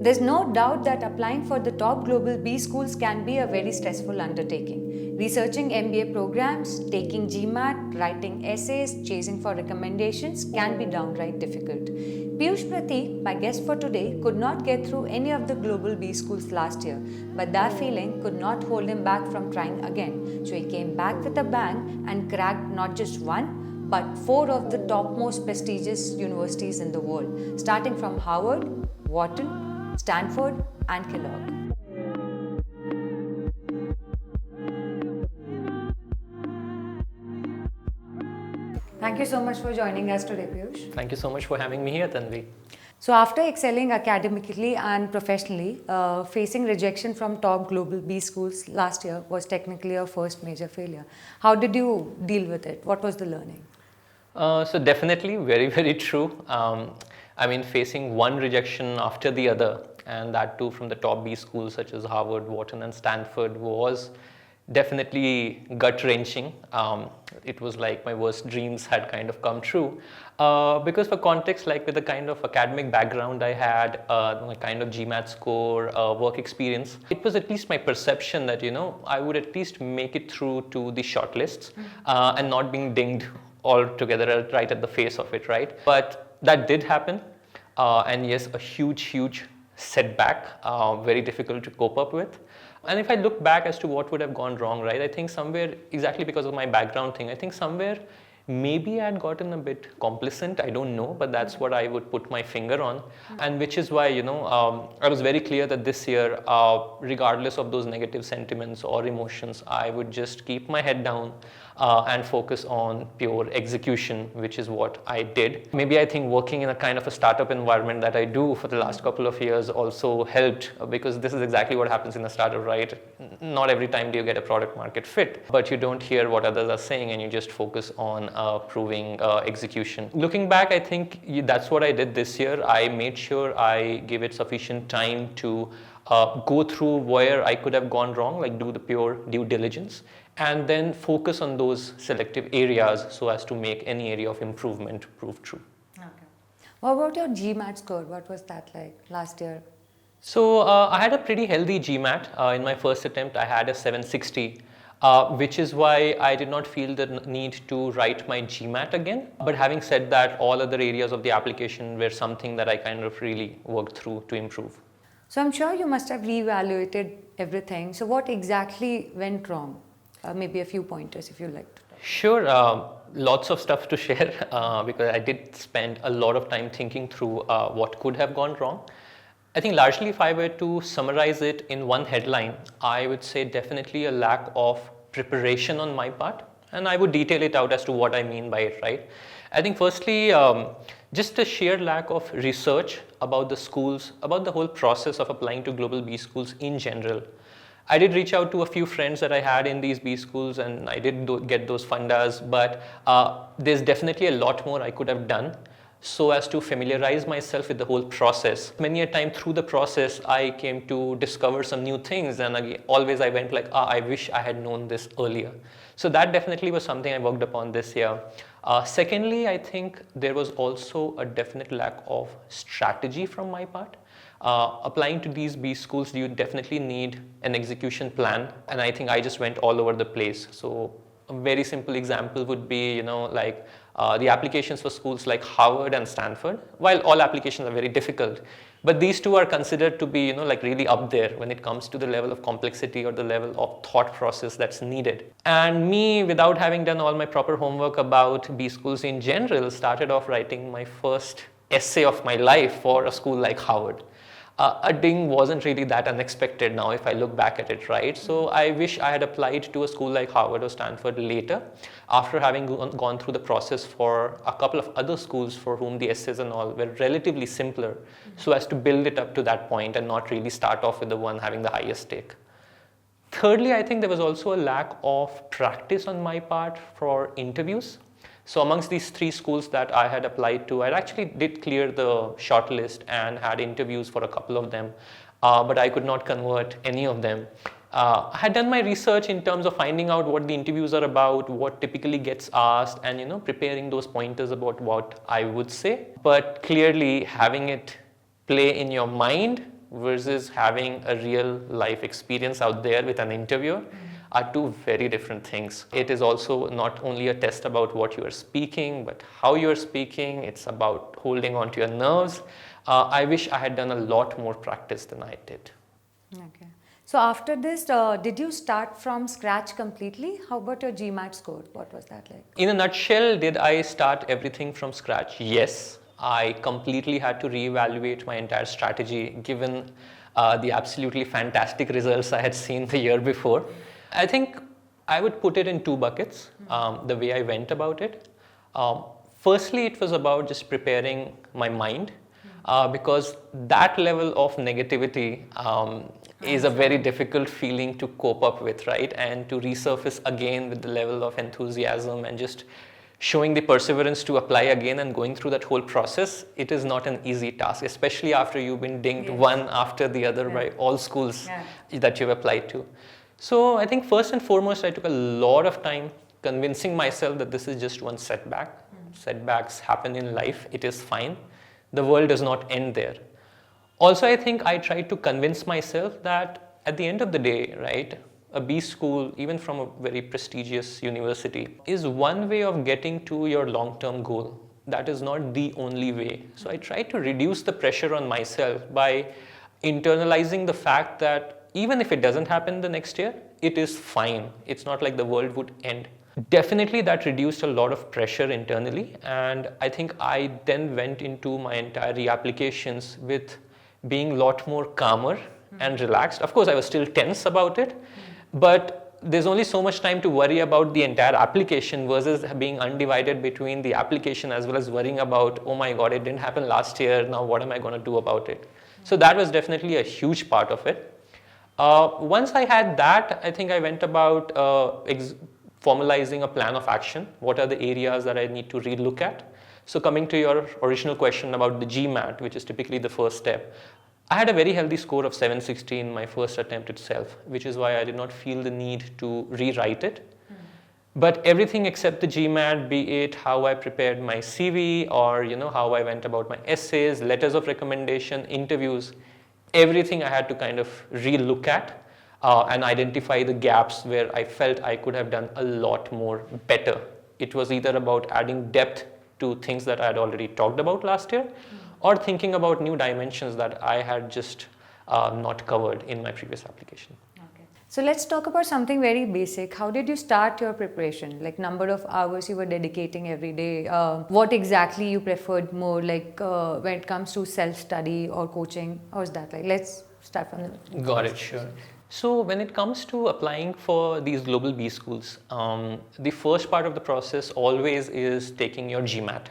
There's no doubt that applying for the top global B schools can be a very stressful undertaking. Researching MBA programs, taking Gmat, writing essays, chasing for recommendations can be downright difficult. Piyush Pratik, my guest for today, could not get through any of the global B schools last year, but that feeling could not hold him back from trying again. So he came back with a bang and cracked not just one, but four of the topmost prestigious universities in the world, starting from Harvard, Wharton, Stanford, and Kellogg. Thank you so much for joining us today, Piyush. Thank you so much for having me here, Tanvi. So, after excelling academically and professionally, facing rejection from top global B schools last year was technically a first major failure. How did you deal with it? What was the learning? So definitely very, very true. Facing one rejection after the other, and that too from the top B schools such as Harvard, Wharton, and Stanford was definitely gut-wrenching. It was like my worst dreams had kind of come true. Because for context, like with the kind of academic background I had, my kind of Gmat score, work experience, it was at least my perception that, I would at least make it through to the shortlists and not being dinged altogether right at the face of it, right? But that did happen. And yes, a huge setback, very difficult to cope up with. And if I look back as to what would have gone wrong, right, I think somewhere, exactly because of my background thing, I think somewhere maybe I had gotten a bit complacent, I don't know, but that's what I would put my finger on. And which is why, I was very clear that this year, regardless of those negative sentiments or emotions, I would just keep my head down and focus on pure execution, which is what I did. Maybe I think working in a kind of a startup environment that I do for the last couple of years also helped, because this is exactly what happens in a startup, right? Not every time do you get a product market fit, but you don't hear what others are saying and you just focus on proving execution. Looking back, I think that's what I did this year. I made sure I gave it sufficient time to go through where I could have gone wrong, like do the pure due diligence, and then focus on those selective areas so as to make any area of improvement prove true. Okay. What about your GMAT score? What was that like last year? So I had a pretty healthy GMAT. In my first attempt, I had a 760. Which is why I did not feel the need to write my Gmat again. But having said that, all other areas of the application were something that I kind of really worked through to improve. So I'm sure you must have reevaluated everything. So what exactly went wrong? Maybe a few pointers if you like to talk. Sure, lots of stuff to share because I did spend a lot of time thinking through what could have gone wrong. I think largely if I were to summarize it in one headline, I would say definitely a lack of preparation on my part, and I would detail it out as to what I mean by it, right? I think firstly, just a sheer lack of research about the schools, about the whole process of applying to global B schools in general. I did reach out to a few friends that I had in these B schools and I did get those fundas, but there's definitely a lot more I could have done so as to familiarize myself with the whole process. Many a time through the process, I came to discover some new things, and again, always I went like, I wish I had known this earlier. So that definitely was something I worked upon this year. Secondly, I think there was also a definite lack of strategy from my part. Applying to these B schools, you definitely need an execution plan, and I think I just went all over the place. So a very simple example would be, the applications for schools like Harvard and Stanford, while all applications are very difficult, but these two are considered to be, really up there when it comes to the level of complexity or the level of thought process that's needed. And me, without having done all my proper homework about B schools in general, started off writing my first essay of my life for a school like Harvard. A ding wasn't really that unexpected now if I look back at it, right? So I wish I had applied to a school like Harvard or Stanford later, after having gone through the process for a couple of other schools for whom the essays and all were relatively simpler, so as to build it up to that point and not really start off with the one having the highest stake. Thirdly, I think there was also a lack of practice on my part for interviews. So amongst these three schools that I had applied to, I actually did clear the shortlist and had interviews for a couple of them, but I could not convert any of them. I had done my research in terms of finding out what the interviews are about, what typically gets asked, and preparing those pointers about what I would say. But clearly having it play in your mind versus having a real life experience out there with an interviewer are two very different things. It is also not only a test about what you are speaking, but how you are speaking. It's about holding on to your nerves. I wish I had done a lot more practice than I did. Okay. So after this, did you start from scratch completely? How about your Gmat score? What was that like? In a nutshell, did I start everything from scratch? Yes. I completely had to reevaluate my entire strategy given the absolutely fantastic results I had seen the year before. I think I would put it in two buckets, the way I went about it. Firstly, it was about just preparing my mind because that level of negativity is a very difficult feeling to cope up with, right? And to resurface again with the level of enthusiasm and just showing the perseverance to apply again and going through that whole process, it is not an easy task, especially after you've been dinged one after the other by all schools that you've applied to. So I think first and foremost, I took a lot of time convincing myself that this is just one setback. Setbacks happen in life. It is fine. The world does not end there. Also, I think I tried to convince myself that at the end of the day, right, a B school, even from a very prestigious university, is one way of getting to your long-term goal. That is not the only way. So I tried to reduce the pressure on myself by internalizing the fact that even if it doesn't happen the next year, it is fine. It's not like the world would end. Definitely that reduced a lot of pressure internally, and I think I then went into my entire reapplications with being a lot more calmer and relaxed. Of course, I was still tense about it, but there's only so much time to worry about the entire application versus being undivided between the application as well as worrying about, oh my God, it didn't happen last year, now what am I going to do about it? So that was definitely a huge part of it. Once I had that, I think I went about formalizing a plan of action. What are the areas that I need to relook at? So coming to your original question about the Gmat, which is typically the first step, I had a very healthy score of 760 in my first attempt itself, which is why I did not feel the need to rewrite it. But everything except the Gmat, be it how I prepared my CV or how I went about my essays, letters of recommendation, interviews, everything I had to kind of relook at and identify the gaps where I felt I could have done a lot more better. It was either about adding depth to things that I had already talked about last year, or thinking about new dimensions that I had just not covered in my previous application. Okay. So let's talk about something very basic. How did you start your preparation? Like number of hours you were dedicating every day? What exactly you preferred more, like when it comes to self-study or coaching? How is that like? Let's start from the... Got it, sure. So when it comes to applying for these global B schools, the first part of the process always is taking your Gmat,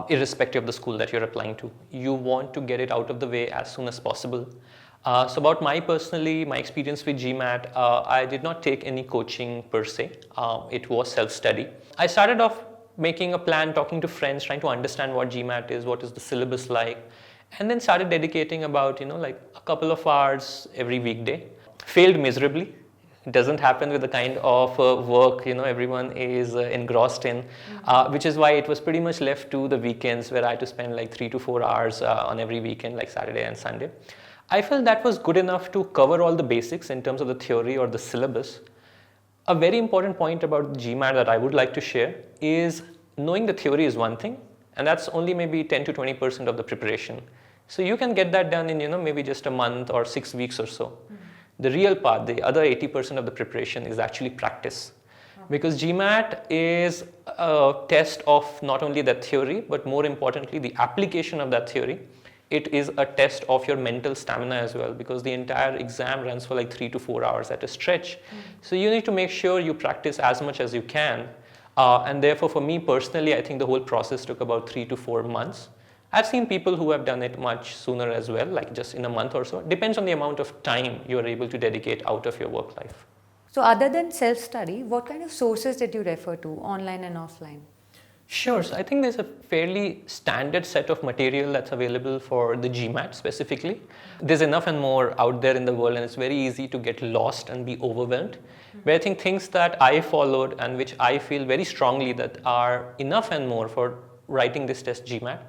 irrespective of the school that you're applying to. You want to get it out of the way as soon as possible. So about my experience with Gmat, I did not take any coaching per se. It was self-study. I started off making a plan, talking to friends, trying to understand what Gmat is, what is the syllabus like, and then started dedicating about, like a couple of hours every weekday. Failed miserably. It doesn't happen with the kind of work, everyone is engrossed in, which is why it was pretty much left to the weekends where I had to spend like 3 to 4 hours on every weekend, like Saturday and Sunday. I felt that was good enough to cover all the basics in terms of the theory or the syllabus. A very important point about Gmat that I would like to share is knowing the theory is one thing, and that's only maybe 10 to 20% of the preparation. So you can get that done in, maybe just a month or 6 weeks or so. The real part, the other 80% of the preparation is actually practice. Because Gmat is a test of not only that theory, but more importantly, the application of that theory. It is a test of your mental stamina as well, because the entire exam runs for like 3 to 4 hours at a stretch. So you need to make sure you practice as much as you can. And therefore, for me personally, I think the whole process took about 3 to 4 months. I've seen people who have done it much sooner as well, like just in a month or so. It depends on the amount of time you are able to dedicate out of your work life. So other than self-study, what kind of sources did you refer to, online and offline? Sure. So I think there's a fairly standard set of material that's available for the Gmat specifically. There's enough and more out there in the world, and it's very easy to get lost and be overwhelmed. But I think things that I followed and which I feel very strongly that are enough and more for writing this test, Gmat,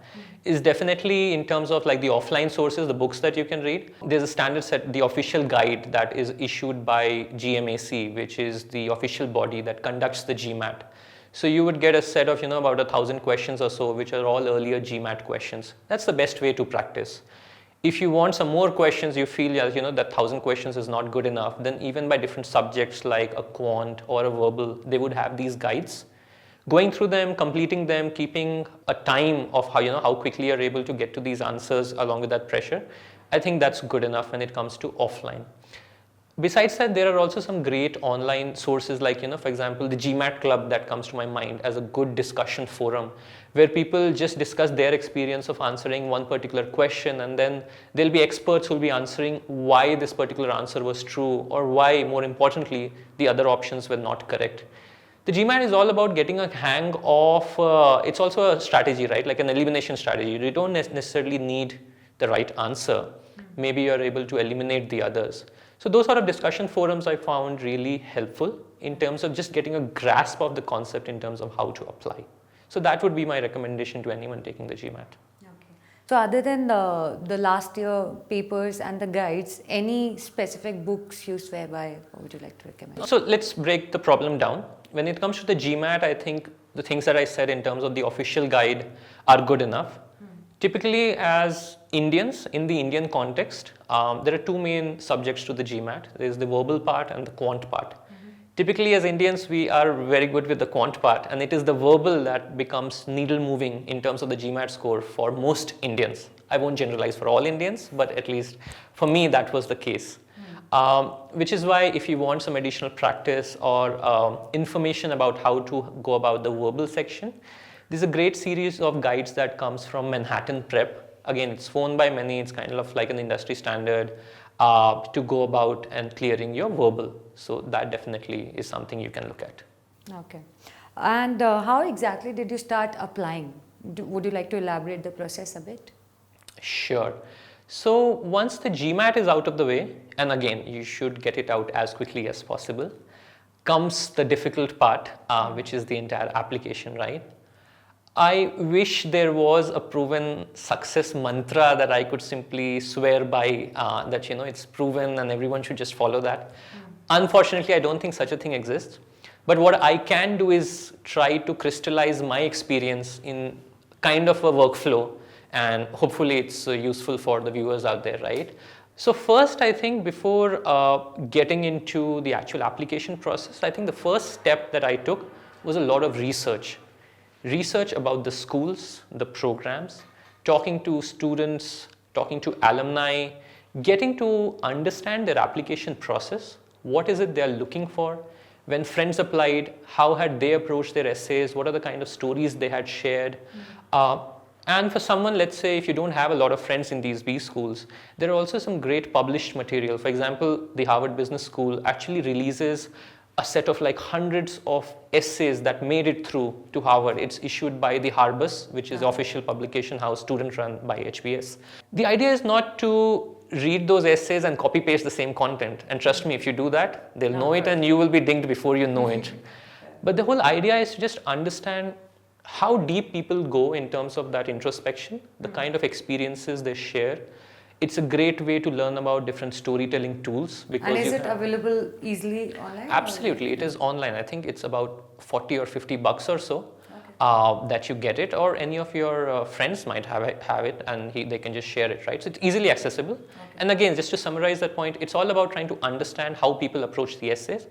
is definitely in terms of like the offline sources, the books that you can read. There's a standard set, the official guide that is issued by GMAC, which is the official body that conducts the Gmat. So you would get a set of, about 1,000 questions or so, which are all earlier Gmat questions. That's the best way to practice. If you want some more questions, you feel that, that 1,000 questions is not good enough, then even by different subjects like a quant or a verbal, they would have these guides. Going through them, completing them, keeping a time of how quickly you're able to get to these answers along with that pressure, I think that's good enough when it comes to offline. Besides that, there are also some great online sources like, for example, the Gmat Club that comes to my mind as a good discussion forum where people just discuss their experience of answering one particular question, and then there'll be experts who'll be answering why this particular answer was true or why, more importantly, the other options were not correct. The Gmat is all about getting a hang of, it's also a strategy, right? Like an elimination strategy. You don't necessarily need the right answer. Maybe you're able to eliminate the others. So those sort of discussion forums I found really helpful in terms of just getting a grasp of the concept in terms of how to apply. So that would be my recommendation to anyone taking the Gmat. Okay. So other than the last year papers and the guides, any specific books you swear by, what would you like to recommend? So let's break the problem down. When it comes to the Gmat, I think the things that I said in terms of the official guide are good enough. Typically, as Indians, in the Indian context, there are two main subjects to the Gmat. There's the verbal part and the quant part. Typically, as Indians, we are very good with the quant part, and it is the verbal that becomes needle moving in terms of the Gmat score for most Indians. I won't generalize for all Indians, but at least for me, that was the case. Which is why if you want some additional practice or information about how to go about the verbal section, there's a great series of guides that comes from Manhattan Prep. Again, it's phoned by many, it's kind of like an industry standard to go about and clearing your verbal. So that definitely is something you can look at. Okay. And how exactly did you start applying? Would you like to elaborate the process a bit? Sure. So once the Gmat is out of the way, and again, you should get it out as quickly as possible, comes the difficult part, which is the entire application, right? I wish there was a proven success mantra that I could simply swear by, that, it's proven and everyone should just follow that. Unfortunately, I don't think such a thing exists. But what I can do is try to crystallize my experience in kind of a workflow, and hopefully it's useful for the viewers out there, right? So first, I think before getting into the actual application process, I think the first step that I took was a lot of research. Research about the schools, the programs, talking to students, talking to alumni, getting to understand their application process. What is it they're looking for? When friends applied, how had they approached their essays? What are the kind of stories they had shared? And for someone, let's say, if you don't have a lot of friends in these B schools, there are also some great published material. For example, the Harvard Business School actually releases a set of like hundreds of essays that made it through to Harvard. It's issued by the Hbs, which is the official publication house, student run by Hbs. The idea is not to read those essays and copy paste the same content. And trust me, if you do that, they'll know it and you will be dinged before you know it. But the whole idea is to just understand how deep people go in terms of that introspection, the kind of experiences they share. It's a great way to learn about different storytelling tools. And is it available easily online? Absolutely, it is online. I think it's about 40 or 50 bucks or so that you get it, or any of your friends might have it and they can just share it, right? So it's easily accessible. Okay. And again, just to summarize that point, it's all about trying to understand how people approach the essays.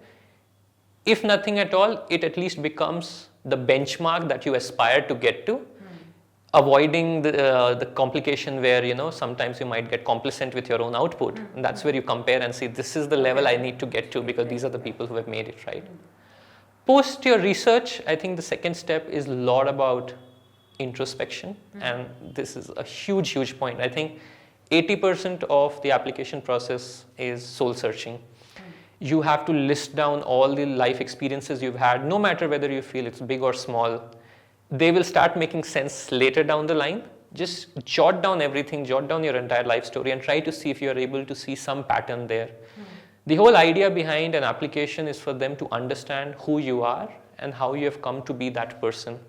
If nothing at all, it at least becomes the benchmark that you aspire to get to, avoiding the complication where, sometimes you might get complacent with your own output. And that's where you compare and see, this is the level I need to get to because these are the people who have made it, right? Post your research, I think the second step is a lot about introspection. And this is a huge, huge point. I think 80% of the application process is soul searching. You have to list down all the life experiences you've had, no matter whether you feel it's big or small. They will start making sense later down the line. Just jot down everything, jot down your entire life story and try to see if you're able to see some pattern there. The whole idea behind an application is for them to understand who you are and how you have come to be that person.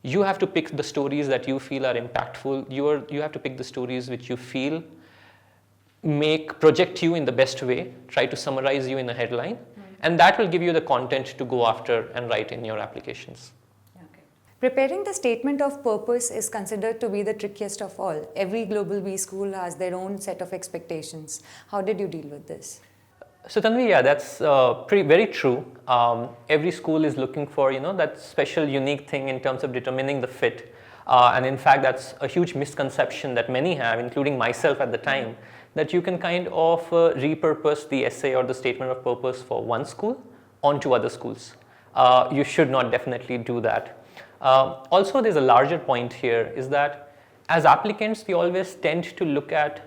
You have to pick the stories that you feel are impactful. You have to pick the stories which you feel project you in the best way, try to summarize you in a headline, and that will give you the content to go after and write in your applications. Okay. Preparing the statement of purpose is considered to be the trickiest of all. Every global B school has their own set of expectations. How did you deal with this? So Tanvi, yeah, that's very true. Every school is looking for that special unique thing in terms of determining the fit, and in fact that's a huge misconception that many have, including myself at the time, that you can kind of repurpose the essay or the statement of purpose for one school onto other schools. You should not definitely do that. Also, there's a larger point here, is that as applicants we always tend to look at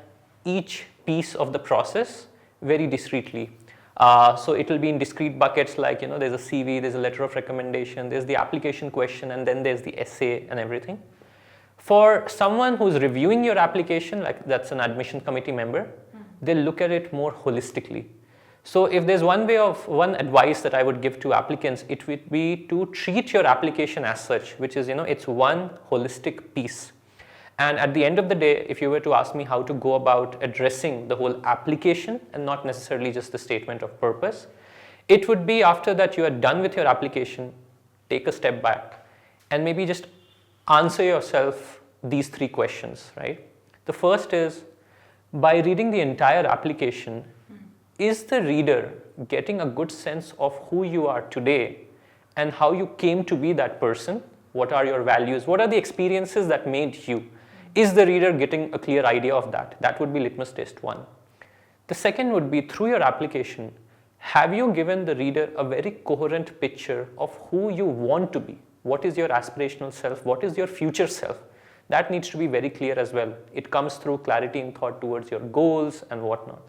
each piece of the process very discreetly. So it will be in discrete buckets, like there's a CV, there's a letter of recommendation, there's the application question, and then there's the essay and everything. For someone who's reviewing your application, like that's an admission committee member, they'll look at it more holistically. So if there's one advice that I would give to applicants, it would be to treat your application as such, which is it's one holistic piece. And at the end of the day, if you were to ask me how to go about addressing the whole application and not necessarily just the statement of purpose, it would be after that you are done with your application, take a step back and maybe just answer yourself these 3 questions, right? The first is, by reading the entire application, is the reader getting a good sense of who you are today and how you came to be that person? What are your values? What are the experiences that made you? Is the reader getting a clear idea of that? That would be litmus test 1. The second would be, through your application, have you given the reader a very coherent picture of who you want to be? What is your aspirational self? What is your future self? That needs to be very clear as well. It comes through clarity in thought towards your goals and whatnot.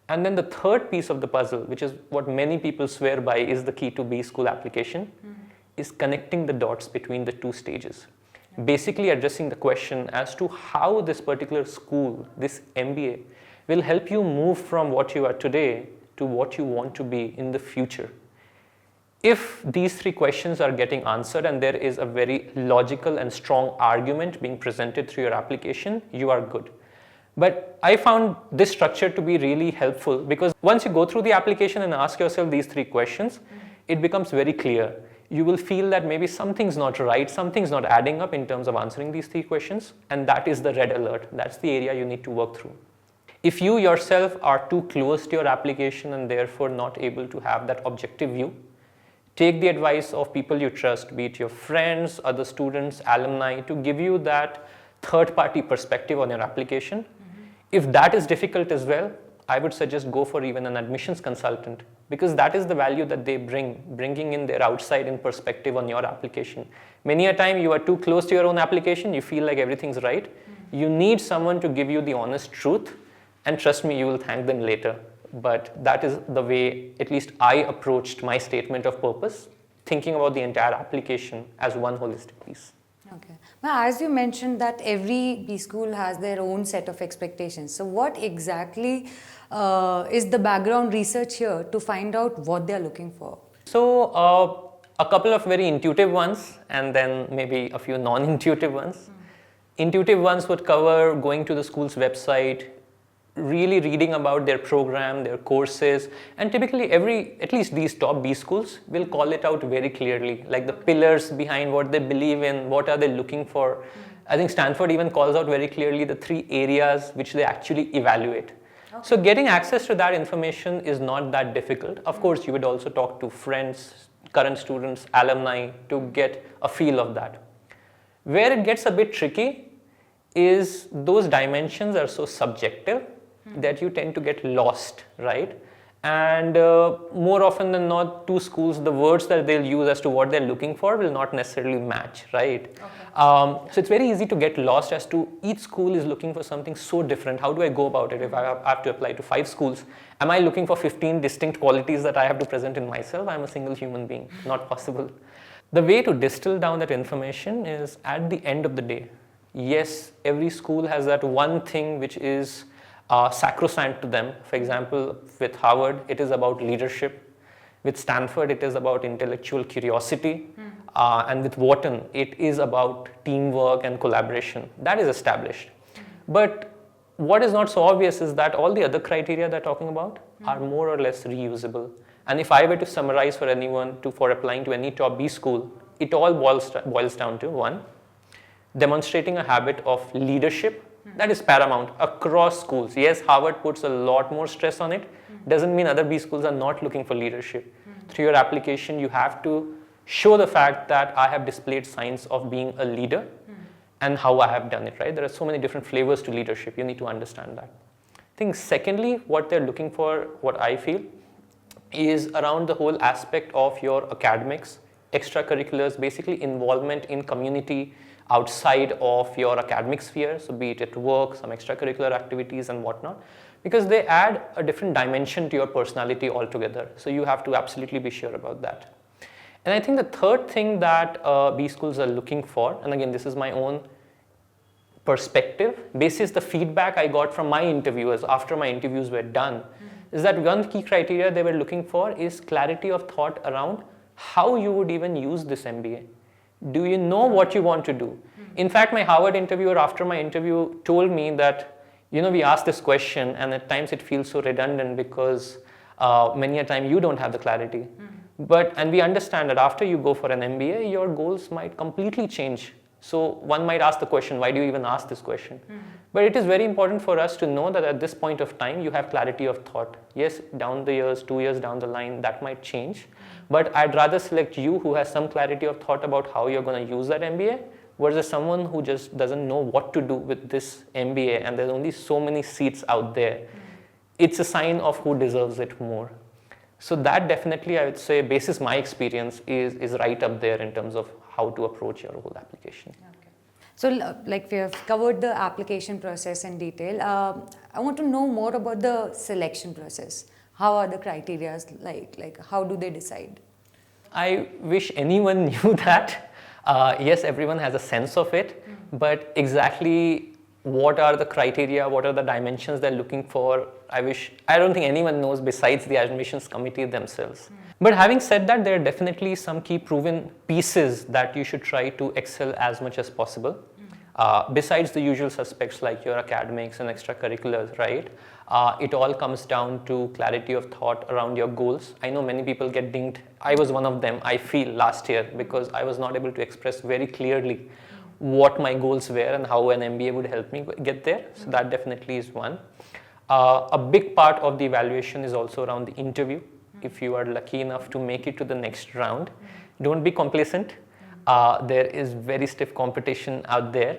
And then the third piece of the puzzle, which is what many people swear by is the key to B school application, is connecting the dots between the 2 stages. Basically addressing the question as to how this particular school, this MBA, will help you move from what you are today to what you want to be in the future. If these 3 questions are getting answered and there is a very logical and strong argument being presented through your application, you are good. But I found this structure to be really helpful, because once you go through the application and ask yourself these 3 questions, it becomes very clear. You will feel that maybe something's not right, something's not adding up in terms of answering these 3 questions, and that is the red alert. That's the area you need to work through. If you yourself are too close to your application and therefore not able to have that objective view, take the advice of people you trust, be it your friends, other students, alumni, to give you that third-party perspective on your application. If that is difficult as well, I would suggest go for even an admissions consultant, because that is the value that they bringing in their outside-in perspective on your application. Many a time you are too close to your own application, you feel like everything's right. You need someone to give you the honest truth, and trust me, you will thank them later. But that is the way, at least I approached my statement of purpose, thinking about the entire application as one holistic piece. Okay. Now, as you mentioned that every B school has their own set of expectations. So what exactly is the background research here to find out what they are looking for? So a couple of very intuitive ones and then maybe a few non-intuitive ones. Intuitive ones would cover going to the school's website, really reading about their program, their courses, and typically at least these top B schools will call it out very clearly, like the pillars behind what they believe in, what are they looking for. I think Stanford even calls out very clearly the 3 areas which they actually evaluate. Okay. So getting access to that information is not that difficult. Of course, you would also talk to friends, current students, alumni to get a feel of that. Where it gets a bit tricky is those dimensions are so subjective that you tend to get lost, right? And more often than not, 2 schools, the words that they'll use as to what they're looking for will not necessarily match, right? Okay. So it's very easy to get lost as to each school is looking for something so different. How do I go about it? If I have to apply to 5 schools, am I looking for 15 distinct qualities that I have to present in myself? I'm a single human being, not possible. The way to distill down that information is at the end of the day. Yes, every school has that one thing which is sacrosanct to them. For example, with Harvard, it is about leadership. With Stanford, it is about intellectual curiosity. And with Wharton, it is about teamwork and collaboration. That is established. But what is not so obvious is that all the other criteria they're talking about are more or less reusable. And if I were to summarize for anyone for applying to any top B school, it all boils down to one, demonstrating a habit of leadership. That is paramount across schools. Yes, Harvard puts a lot more stress on it. Doesn't mean other B schools are not looking for leadership. Through your application, you have to show the fact that I have displayed signs of being a leader and how I have done it, right? There are so many different flavors to leadership. You need to understand that. I think secondly, what they're looking for, what I feel, is around the whole aspect of your academics, extracurriculars, basically involvement in community outside of your academic sphere, so be it at work, some extracurricular activities and whatnot, because they add a different dimension to your personality altogether. So you have to absolutely be sure about that. And I think the third thing that B schools are looking for, and again, this is my own perspective, basis the feedback I got from my interviewers after my interviews were done, is that one key criteria they were looking for is clarity of thought around how you would even use this MBA. Do you know what you want to do? In fact, my Harvard interviewer after my interview told me that, we asked this question and at times it feels so redundant because many a time you don't have the clarity. And we understand that after you go for an MBA, your goals might completely change. So one might ask the question, why do you even ask this question? But it is very important for us to know that at this point of time, you have clarity of thought. Yes, down the years, 2 years down the line, that might change. But I'd rather select you who has some clarity of thought about how you're going to use that MBA versus someone who just doesn't know what to do with this MBA and there's only so many seats out there. It's a sign of who deserves it more. So that definitely, I would say, basis my experience, is right up there in terms of how to approach your whole application. Okay. So like we have covered the application process in detail. I want to know more about the selection process. How are the criteria like how do they decide? I wish anyone knew that. Yes, everyone has a sense of it, but exactly what are the criteria, what are the dimensions they're looking for, I don't think anyone knows besides the admissions committee themselves. But having said that, there are definitely some key proven pieces that you should try to excel as much as possible. Besides the usual suspects like your academics and extracurriculars, right? It all comes down to clarity of thought around your goals. I know many people get dinged. I was one of them, I feel, last year because I was not able to express very clearly what my goals were and how an MBA would help me get there. So that definitely is one. A big part of the evaluation is also around the interview. If you are lucky enough to make it to the next round, don't be complacent. There is very stiff competition out there.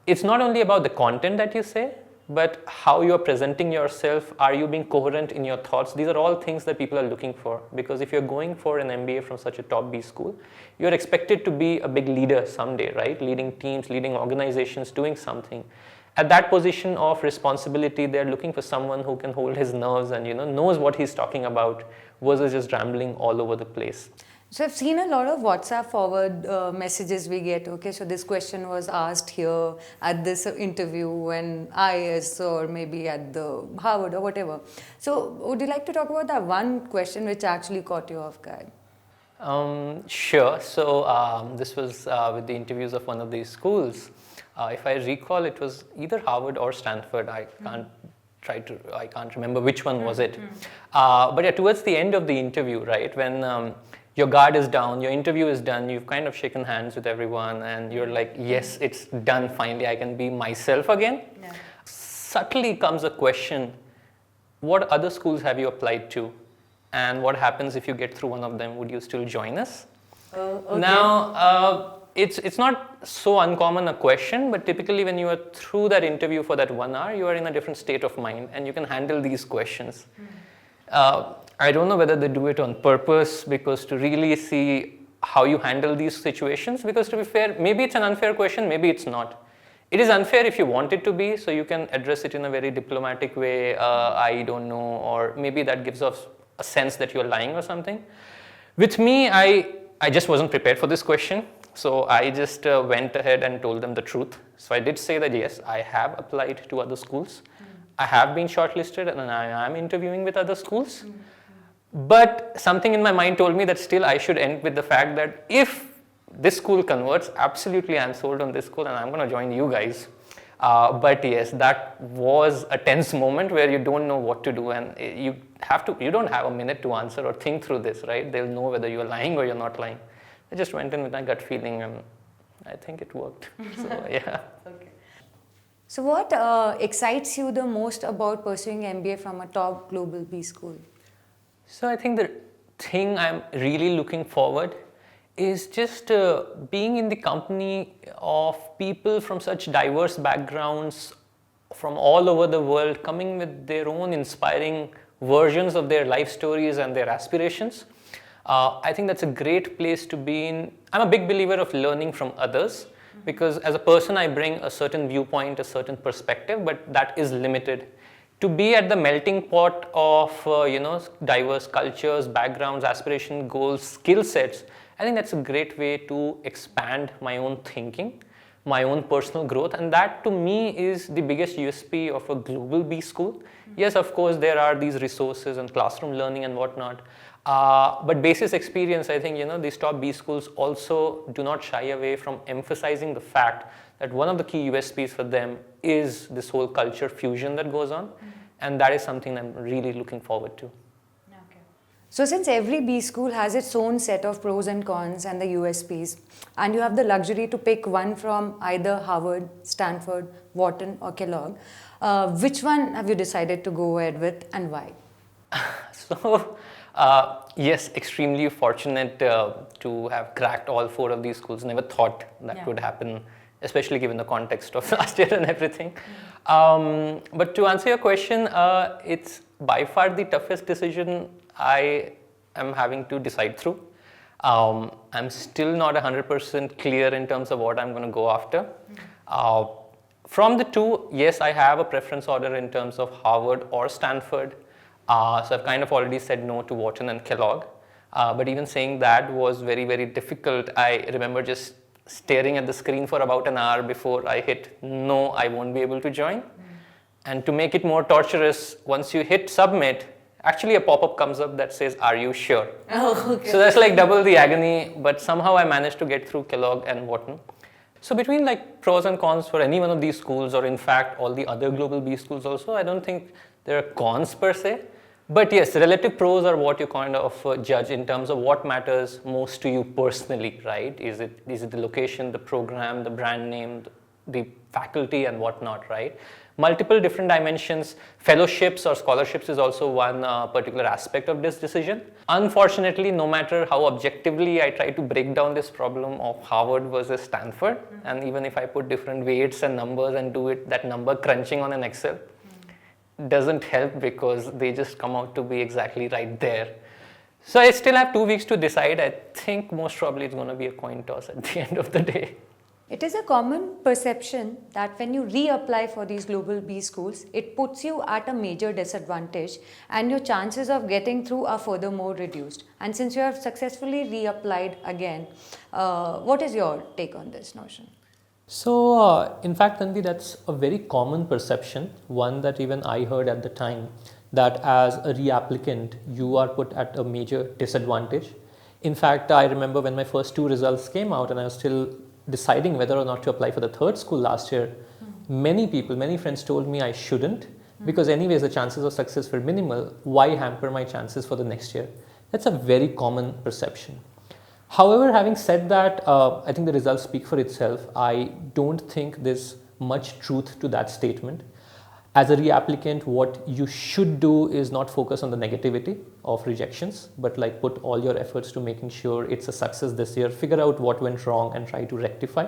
It's not only about the content that you say, but how you're presenting yourself. Are you being coherent in your thoughts? These are all things that people are looking for, because if you're going for an MBA from such a top B school, you're expected to be a big leader someday, right? Leading teams, leading organizations, doing something. At that position of responsibility, they're looking for someone who can hold his nerves and knows what he's talking about versus just rambling all over the place. So I've seen a lot of WhatsApp forward messages we get. Okay, so this question was asked here at this interview and IIS or maybe at the Harvard or whatever. So would you like to talk about that one question which actually caught you off guard? Sure. So this was with the interviews of one of these schools. If I recall, it was either Harvard or Stanford. I can't remember which one was it. But yeah, towards the end of the interview, right, when your guard is down, your interview is done, you've kind of shaken hands with everyone and you're like, yes, it's done, finally, I can be myself again. Yeah. Subtly comes a question, what other schools have you applied to? And what happens if you get through one of them? Would you still join us? Okay. Now, it's not so uncommon a question, but typically when you are through that interview for that 1 hour, you are in a different state of mind and you can handle these questions. I don't know whether they do it on purpose because to really see how you handle these situations, because to be fair, maybe it's an unfair question, maybe it's not. It is unfair if you want it to be, so you can address it in a very diplomatic way, I don't know, or maybe that gives off a sense that you're lying or something. With me, I just wasn't prepared for this question, so I just went ahead and told them the truth. So I did say that yes, I have applied to other schools. I have been shortlisted and I am interviewing with other schools. But something in my mind told me that still I should end with the fact that if this school converts, absolutely I'm sold on this school and I'm going to join you guys. But yes, that was a tense moment where you don't know what to do, and you don't have a minute to answer or think through this, right? They'll know whether you're lying or you're not lying. I just went in with my gut feeling and I think it worked. So yeah. Okay. So what excites you the most about pursuing MBA from a top global B school? So I think the thing I'm really looking forward is just being in the company of people from such diverse backgrounds from all over the world, coming with their own inspiring versions of their life stories and their aspirations. I think that's a great place to be in. I'm a big believer of learning from others, because as a person I bring a certain viewpoint, a certain perspective, but that is limited. To be at the melting pot of diverse cultures, backgrounds, aspirations, goals, skill sets, I think that's a great way to expand my own thinking, my own personal growth, and that to me is the biggest USP of a global B school. Yes, of course, there are these resources and classroom learning and whatnot, but basis experience, I think, these top B schools also do not shy away from emphasizing the fact that one of the key USPs for them is this whole culture fusion that goes on, and that is something I'm really looking forward to. So since every B school has its own set of pros and cons and the USPs, and you have the luxury to pick one from either Harvard, Stanford, Wharton or Kellogg, which one have you decided to go ahead with and why? So, yes, extremely fortunate to have cracked all four of these schools. Never thought that would happen, especially given the context of last year and everything. But to answer your question, it's by far the toughest decision I am having to decide through. I'm still not 100% clear in terms of what I'm going to go after. From the two, yes, I have a preference order in terms of Harvard or Stanford. So I've kind of already said no to Wharton and Kellogg. But even saying that was very, very difficult. I remember just staring at the screen for about an hour before I hit no, I won't be able to join. And to make it more torturous, once you hit submit, actually a pop-up comes up that says, are you sure? Oh, okay. So that's like double the agony, but somehow I managed to get through Kellogg and Wharton. So between like pros and cons for any one of these schools, or in fact all the other global B schools also, I don't think there are cons per se. But yes, relative pros are what you kind of judge in terms of what matters most to you personally, right? Is it the location, the program, the brand name, the faculty and whatnot, right? Multiple different dimensions. Fellowships or scholarships is also one particular aspect of this decision. Unfortunately, no matter how objectively I try to break down this problem of Harvard versus Stanford, and even if I put different weights and numbers and do it, that number crunching on an Excel, doesn't help because they just come out to be exactly right there. So I still have 2 weeks to decide. I think most probably it's going to be a coin toss at the end of the day. It is a common perception that when you reapply for these global B schools, it puts you at a major disadvantage and your chances of getting through are furthermore reduced. And since you have successfully reapplied again, what is your take on this notion? So, in fact, Tanvi, that's a very common perception, one that even I heard at the time, that as a reapplicant, you are put at a major disadvantage. In fact, I remember when my first 2 results came out and I was still deciding whether or not to apply for the 3rd school last year, many friends told me I shouldn't, because anyways the chances of success were minimal. Why hamper my chances for the next year? That's a very common perception. However, having said that, I think the results speak for itself. I don't think there's much truth to that statement. As a reapplicant, what you should do is not focus on the negativity of rejections, but like put all your efforts to making sure it's a success this year, figure out what went wrong and try to rectify.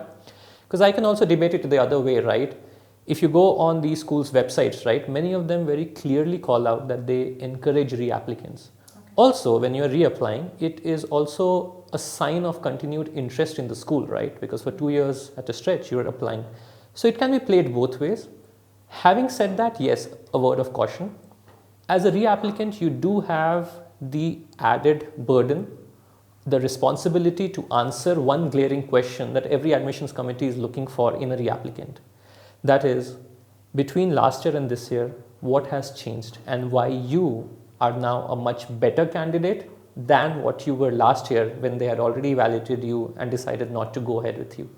Because I can also debate it the other way, right? If you go on these schools' websites, right, many of them very clearly call out that they encourage reapplicants. Okay. Also, when you're reapplying, it is also a sign of continued interest in the school, right? Because for 2 years at a stretch, you're applying. So it can be played both ways. Having said that, yes, a word of caution. As a reapplicant, you do have the added burden, the responsibility to answer one glaring question that every admissions committee is looking for in a reapplicant. That is, between last year and this year, what has changed and why you are now a much better candidate than what you were last year when they had already evaluated you and decided not to go ahead with you.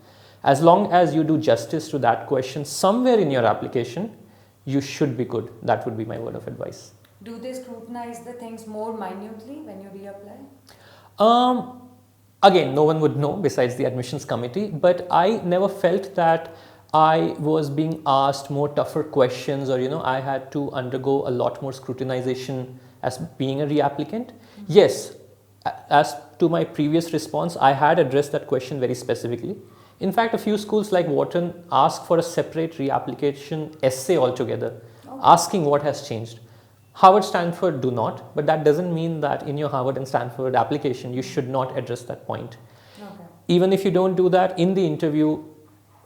As long as you do justice to that question somewhere in your application, you should be good. That would be my word of advice. Do they scrutinize the things more minutely when you reapply? Again, no one would know besides the admissions committee, but I never felt that I was being asked more tougher questions, or I had to undergo a lot more scrutinization as being a reapplicant. Yes, as to my previous response, I had addressed that question very specifically. In fact, a few schools like Wharton ask for a separate reapplication essay altogether, asking what has changed. Harvard, Stanford do not, but that doesn't mean that in your Harvard and Stanford application, you should not address that point. Okay. Even if you don't do that in the interview,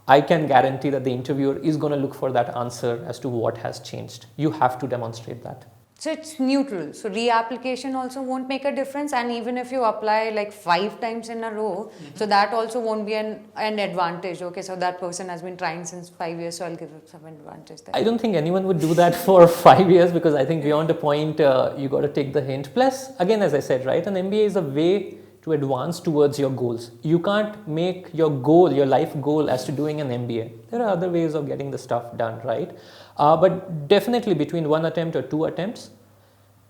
I can guarantee that the interviewer is going to look for that answer as to what has changed. You have to demonstrate that. So it's neutral. So reapplication also won't make a difference, and even if you apply like 5 times in a row, so that also won't be an advantage. Okay, so that person has been trying since 5 years, so I'll give it some advantage there. I don't think anyone would do that for 5 years, because I think beyond a point you got to take the hint. Plus, again, as I said, right, an MBA is a way to advance towards your goals. You can't make your goal, your life goal, as to doing an MBA. There are other ways of getting the stuff done, right? But definitely between 1 attempt or 2 attempts,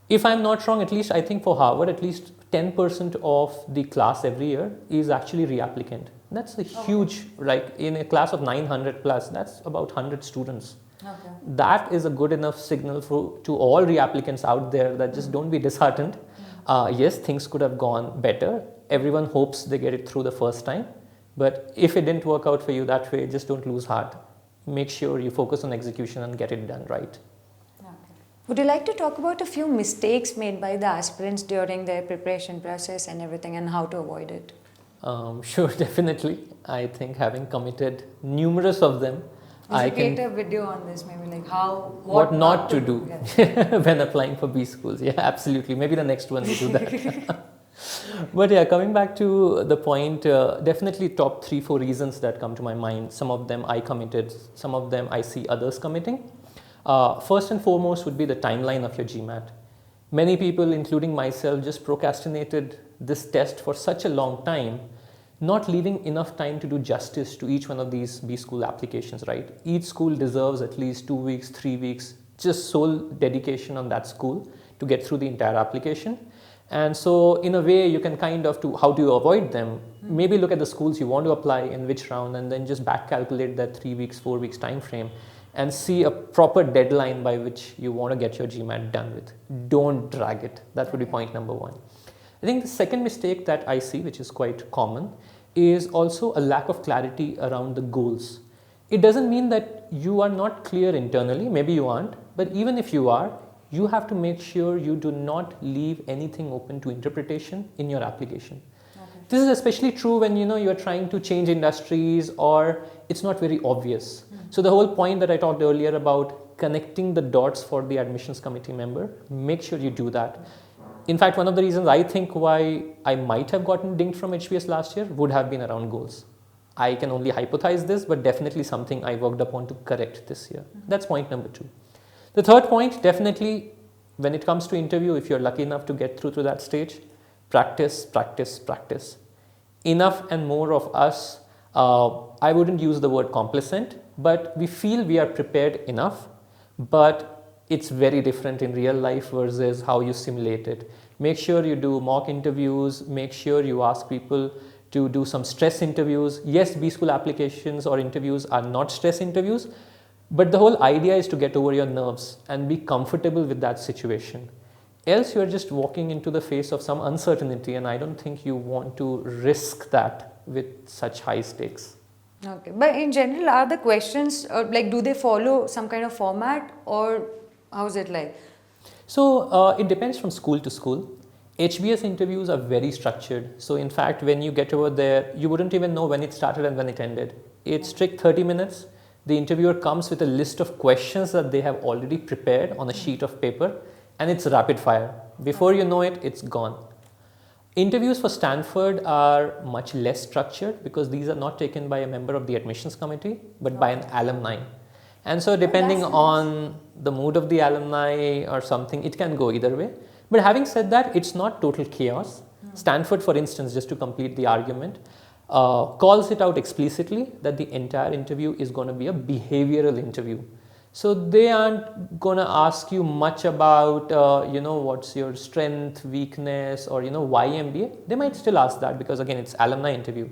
if I'm not wrong, at least I think for Harvard, at least 10% of the class every year is actually reapplicant. That's a huge, like in a class of 900 plus, that's about 100 students. Okay. That is a good enough signal to all reapplicants out there that just don't be disheartened. Yes, things could have gone better. Everyone hopes they get it through the first time. But if it didn't work out for you that way, just don't lose heart. Make sure you focus on execution and get it done right. Okay. Would you like to talk about a few mistakes made by the aspirants during their preparation process and everything, and how to avoid it? Sure, definitely. I think having committed numerous of them, I can create a video on this, maybe like what not to do yeah. when applying for B schools. Yeah, absolutely. Maybe the next one will do that. But yeah, coming back to the point, definitely top 3-4 reasons that come to my mind. Some of them I committed, some of them I see others committing. First and foremost would be the timeline of your Gmat. Many people, including myself, just procrastinated this test for such a long time, not leaving enough time to do justice to each one of these B school applications, right? Each school deserves at least 2 weeks, 3 weeks, just sole dedication on that school to get through the entire application. And so in a way you can kind of, how do you avoid them? Maybe look at the schools you want to apply in which round, and then just back calculate that 3 weeks, 4 weeks time frame and see a proper deadline by which you want to get your Gmat done with. Don't drag it. That would be point number 1. I think the second mistake that I see, which is quite common, is also a lack of clarity around the goals. It doesn't mean that you are not clear internally, maybe you aren't, but even if you are, you have to make sure you do not leave anything open to interpretation in your application. Okay. This is especially true when you are trying to change industries or it's not very obvious. So the whole point that I talked earlier about connecting the dots for the admissions committee member, make sure you do that. In fact, one of the reasons I think why I might have gotten dinged from HBS last year would have been around goals. I can only hypothesize this, but definitely something I worked upon to correct this year. That's point number 2. The third point, definitely when it comes to interview, if you're lucky enough to get through to that stage, practice, practice, practice. Enough and more of us, I wouldn't use the word complacent, but we feel we are prepared enough, but it's very different in real life versus how you simulate it. Make sure you do mock interviews, make sure you ask people to do some stress interviews. Yes, B school applications or interviews are not stress interviews, but the whole idea is to get over your nerves and be comfortable with that situation. Else you're just walking into the face of some uncertainty, and I don't think you want to risk that with such high stakes. Okay, but in general, are the questions like, do they follow some kind of format, or how's it like? So it depends from school to school. Hbs interviews are very structured. So in fact, when you get over there, you wouldn't even know when it started and when it ended. It's strict 30 minutes. The interviewer comes with a list of questions that they have already prepared on a sheet of paper, and it's rapid fire. Before you know it, it's gone. Interviews for Stanford are much less structured because these are not taken by a member of the admissions committee, but by an alumni. And so depending on the mood of the alumni or something, it can go either way. But having said that, it's not total chaos. Stanford, for instance, just to complete the argument, calls it out explicitly that the entire interview is going to be a behavioral interview. So they aren't going to ask you much about, what's your strength, weakness, or, why MBA. They might still ask that because, again, it's alumni interview.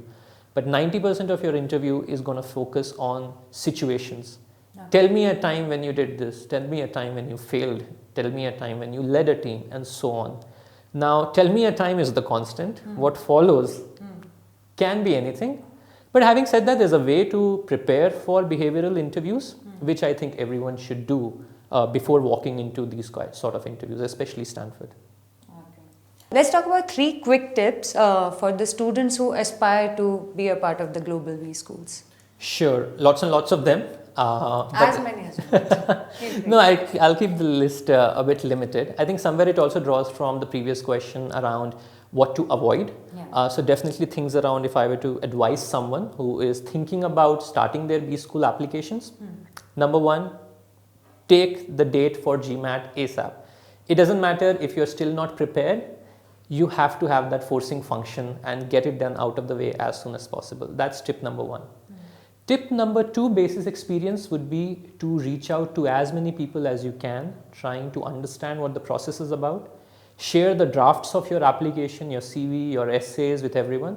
But 90% of your interview is going to focus on situations. Okay. Tell me a time when you did this. Tell me a time when you failed. Tell me a time when you led a team, and so on. Now, tell me a time is the constant. What follows can be anything. But having said that, there's a way to prepare for behavioral interviews, which I think everyone should do before walking into these sort of interviews, especially Stanford. Okay. Let's talk about 3 quick tips for the students who aspire to be a part of the global B schools. Sure, lots and lots of them. As many as you want. No, I'll keep the list a bit limited. I think somewhere it also draws from the previous question around what to avoid. Yeah. So definitely things around, if I were to advise someone who is thinking about starting their B school applications, number 1, take the date for Gmat ASAP. It doesn't matter if you're still not prepared, you have to have that forcing function and get it done out of the way as soon as possible. That's tip number 1. Tip number 2, basis experience, would be to reach out to as many people as you can, trying to understand what the process is about. Share the drafts of your application, your CV, your essays with everyone.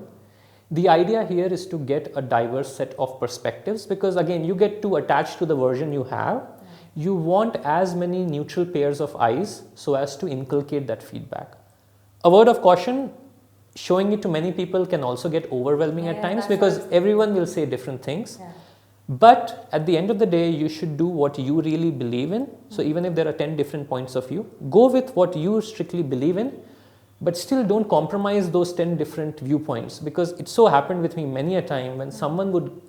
The idea here is to get a diverse set of perspectives because, again, you get too attached to the version you have. You want as many neutral pairs of eyes so as to inculcate that feedback. A word of caution, showing it to many people can also get overwhelming at times because everyone will say different things. Yeah. But at the end of the day, you should do what you really believe in. So even if there are 10 different points of view, go with what you strictly believe in, but still don't compromise those 10 different viewpoints, because it so happened with me many a time when someone would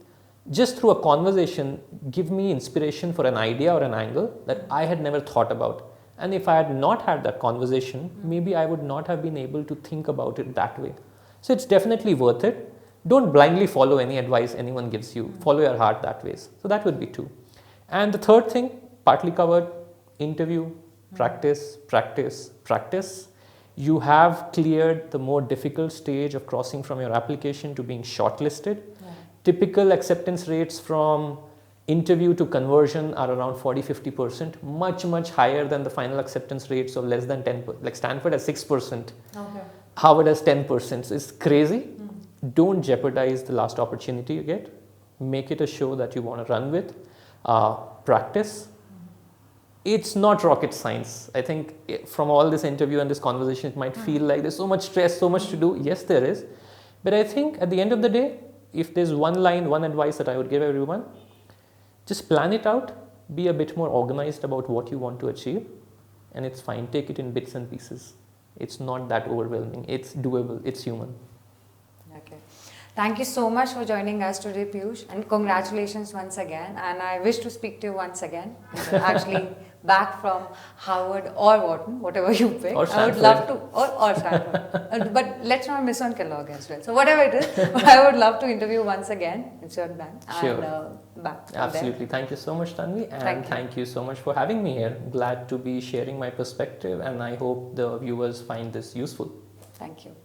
just through a conversation give me inspiration for an idea or an angle that I had never thought about. And if I had not had that conversation, maybe I would not have been able to think about it that way. So it's definitely worth it. Don't blindly follow any advice anyone gives you. Follow your heart that way. So that would be 2. And the third thing, partly covered, interview, practice, practice, practice. You have cleared the more difficult stage of crossing from your application to being shortlisted. Yeah. Typical acceptance rates from interview to conversion are around 40-50%, much higher than the final acceptance rates of less than 10%. Like Stanford has 6%, okay. Harvard has 10%. So it's crazy. Don't jeopardize the last opportunity you get. Make it a show that you want to run with. Practice. It's not rocket science. I think from all this interview and this conversation, it might feel like there's so much stress, so much to do. Yes, there is. But I think at the end of the day, if there's one advice that I would give everyone, just plan it out, be a bit more organized about what you want to achieve, and it's fine. Take it in bits and pieces. It's not that overwhelming. It's doable. It's human. Okay. Thank you so much for joining us today, Piyush, and congratulations once again. And I wish to speak to you once again. Actually, back from Harvard or Wharton, whatever you pick. Or Stanford. I would love to, or Stanford. But let's not miss on Kellogg as well. So whatever it is, I would love to interview once again. It's your bank. Sure. And back from Absolutely. there. Thank you so much, Tanvi. And thank you so much for having me here. Glad to be sharing my perspective, and I hope the viewers find this useful. Thank you.